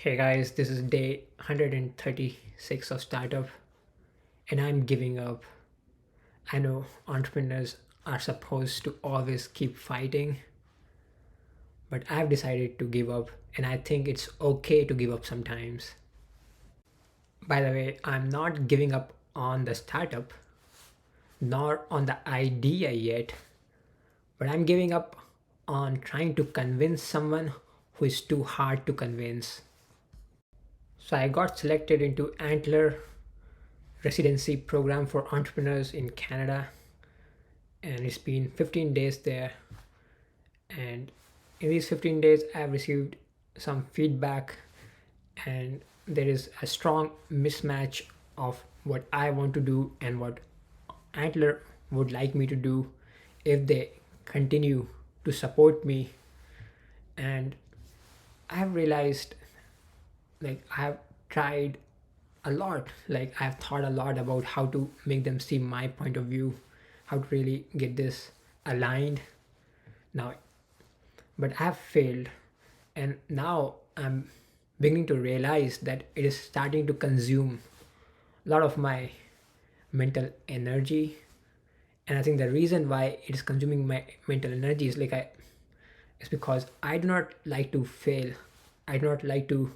Hey guys, this is day 136 of startup and I'm giving up. I know entrepreneurs are supposed to always keep fighting, but I've decided to give up and I think it's okay to give up sometimes. By the way, I'm not giving up on the startup nor on the idea yet, but I'm giving up on trying to convince someone who is too hard to convince. So I got selected into Antler residency program for entrepreneurs in Canada, and it's been 15 days there. And in these 15 days, I've received some feedback, and there is a strong mismatch of what I want to do and what Antler would like me to do if they continue to support me. And I've realized I've tried a lot, I've thought a lot about how to make them see my point of view, how to really get this aligned now, but I have failed, and now I'm beginning to realize that it is starting to consume a lot of my mental energy. And I think the reason why it is consuming my mental energy is it's because I do not like to fail. I do not like to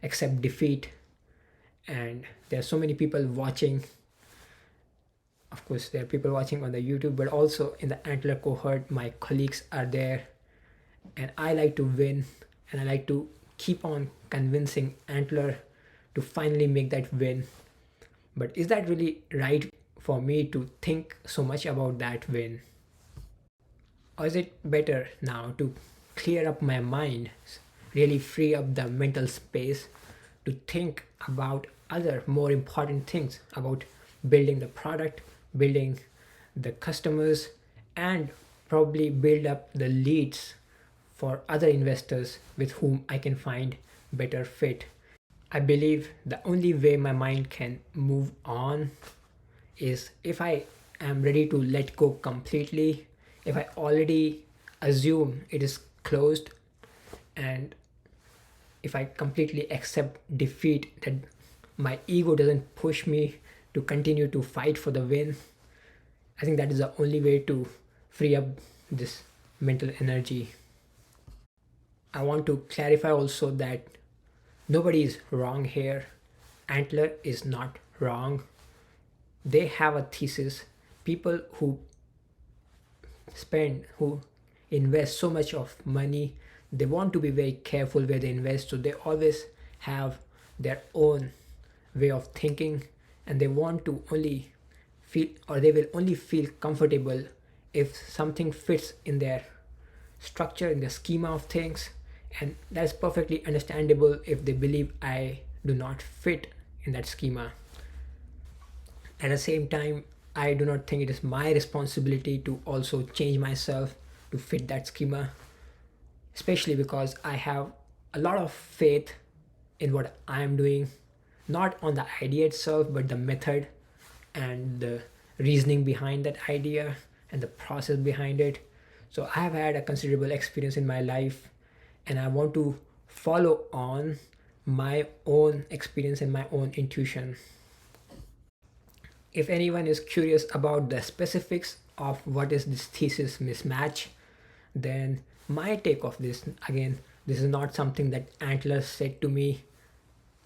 accept defeat. And there are so many people watching. Of course, there are people watching on the YouTube, but also in the Antler cohort, my colleagues are there, and I like to win, and I like to keep on convincing Antler to finally make that win. But is that really right for me to think so much about that win? Or is it better now to clear up my mind, really free up the mental space to think about other more important things, about building the product, building the customers, and probably build up the leads for other investors with whom I can find better fit. I believe the only way my mind can move on is if I am ready to let go completely, if I already assume it is closed, and if I completely accept defeat, that my ego doesn't push me to continue to fight for the win. I think that is the only way to free up this mental energy. I want to clarify also that nobody is wrong here. Antler is not wrong. They have a thesis. People who invest so much of money, they want to be very careful where they invest, so they always have their own way of thinking, and they want to only feel, or they will only feel comfortable if something fits in their structure, in the schema of things. And that's perfectly understandable if they believe I do not fit in that schema. At the same time, I do not think it is my responsibility to also change myself to fit that schema, especially because I have a lot of faith in what I am doing, not on the idea itself, but the method and the reasoning behind that idea and the process behind it. So I have had a considerable experience in my life, and I want to follow on my own experience and my own intuition. If anyone is curious about the specifics of what is this thesis mismatch, then my take of this, again, this is not something that Antler said to me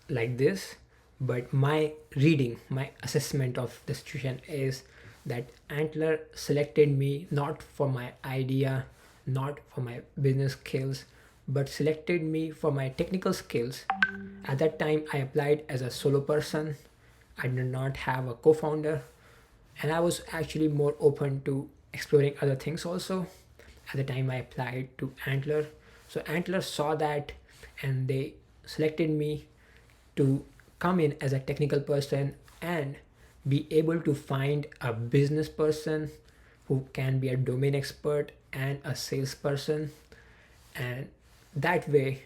like this, but my reading, my assessment of the situation is that Antler selected me not for my idea, not for my business skills, but selected me for my technical skills. At that time, I applied as a solo person. I did not have a co founder, and I was actually more open to exploring other things also at the time I applied to Antler. So Antler saw that, and they selected me to come in as a technical person and be able to find a business person who can be a domain expert and a salesperson. And that way,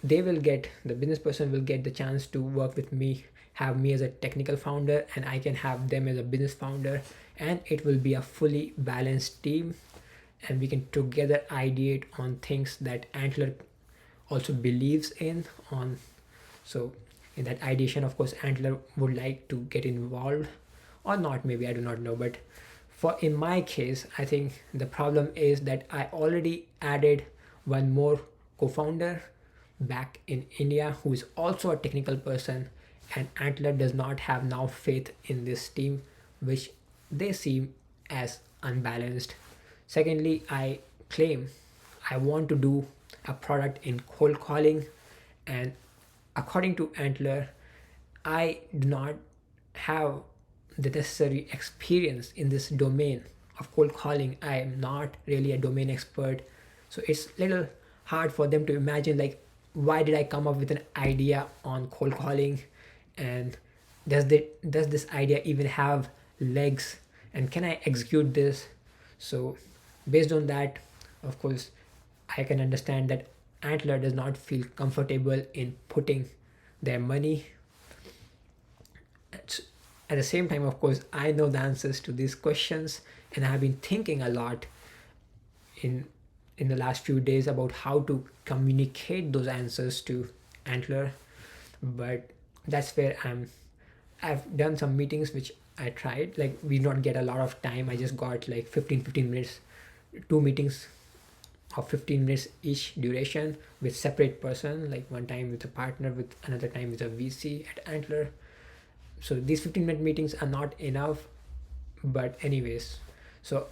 the business person will get the chance to work with me, have me as a technical founder, and I can have them as a business founder, and it will be a fully balanced team, and we can together ideate on things that Antler also believes in on. So in that ideation, of course, Antler would like to get involved or not, maybe, I do not know. But for in my case, I think the problem is that I already added one more co-founder back in India who is also a technical person, and Antler does not have now faith in this team, which they seem as unbalanced. Secondly, I claim I want to do a product in cold calling, and according to Antler, I do not have the necessary experience in this domain of cold calling. I am not really a domain expert, so it's little hard for them to imagine, like, why did I come up with an idea on cold calling, and does this idea even have legs, and can I execute this? So based on that, of course, I can understand that Antler does not feel comfortable in putting their money. At the same time, of course, I know the answers to these questions, and I have been thinking a lot in in the last few days about how to communicate those answers to Antler. But that's where I've done some meetings which I tried. Like, we not get a lot of time. I just got like 15 minutes, two meetings of 15 minutes each duration with separate person, like one time with a partner, with another time with a VC at Antler. So these 15-minute meetings are not enough, but anyways, so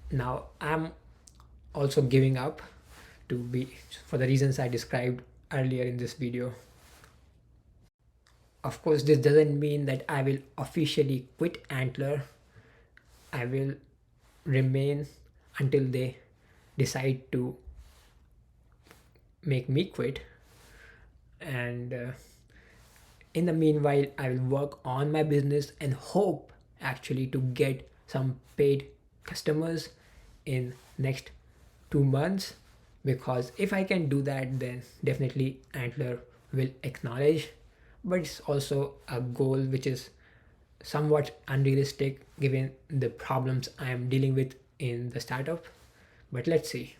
now I'm also giving up to be, for the reasons I described earlier in this video. Of course, this doesn't mean that I will officially quit Antler. I will remain until they decide to make me quit. And in the meanwhile, I will work on my business and hope actually to get some paid customers in next 2 months, because if I can do that, then definitely Antler will acknowledge. But it's also a goal which is somewhat unrealistic given the problems I am dealing with in the startup. But let's see.